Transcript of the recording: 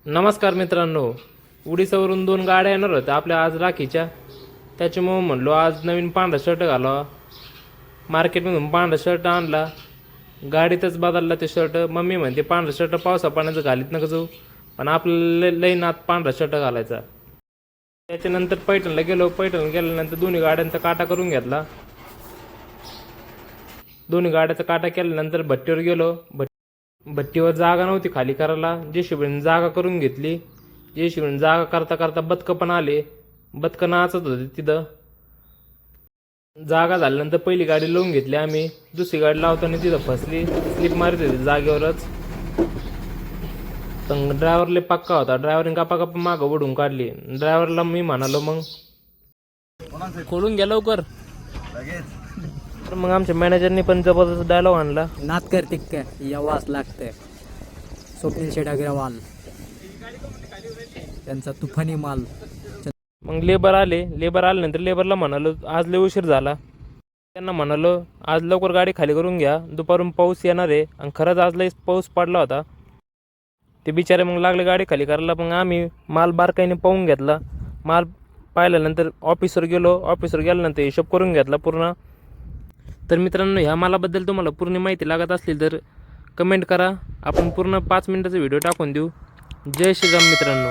नमस्कार मित्रांनो, उडीसावरून 2 गाड्या येणार होत्या आपल्या आज राखीच्या. त्याच्यामुळे म्हणलो आज नवीन पांढरा शर्ट घालावा. मार्केटमधून पांढरा शर्ट आणला, गाडीतच बदलला ते शर्ट. मम्मी म्हणते पांढरा शर्ट पावसा पाण्याचं घालीत नका जाऊ, पण आपल्याला लई नात पांढरा शर्ट घालायचा. त्याच्यानंतर पैठणला गेलो. पैठणला गेल्यानंतर दोन्ही गाड्यांचा काटा करून घेतला. दोन्ही गाड्याचा काटा केल्यानंतर भट्टीवर गेलो. भट्टीवर जागा नव्हती खाली करायला, जेसीबीने जागा करून घेतली. जेसीबीने जागा करता करता बदकं पण आले. बदकं नाचत होते तिथं. जागा झाल्यानंतर पहिली गाडी लावून घेतली आम्ही. दुसरी गाडी लावताना तिथं फसली, स्लिप मारत होती जागेवरच. तर ड्रायव्हरले पक्का होता. ड्रायव्हरने गप्पा गप्पा मागं ओढून काढली. ड्रायव्हरला मी म्हणालो मग खोलून घ्या लवकर. तर मग आमच्या मॅनेजरने पण जबरदस्त डायलॉग आणला. नात करते काय यावाच लागतंय. स्वप्नील शेठ अग्रवाल त्यांचा तुफानी माल. मग लेबर आल्यानंतर लेबरला म्हणालो आज लय उशीर झाला. त्यांना म्हणालो आज लवकर गाडी खाली करून घ्या, दुपारून पाऊस येणार आहे. आणि खरंच आज लय पाऊस पडला होता. ते बिचारे मग लागले गाडी खाली करायला. मग आम्ही माल बारकाईने पाहून घेतला. माल पाहिल्यानंतर ऑफिसवर गेलो. ऑफिसवर गेल्यानंतर हिशोब करून घेतला पूर्ण. तर मित्रांनो, ह्या मालाबद्दल तुम्हाला पूर्ण माहिती लागत असली तर कमेंट करा. आपण पूर्ण 5 मिनिटाचा व्हिडिओ टाकून देऊ. जय श्रीराम मित्रांनो.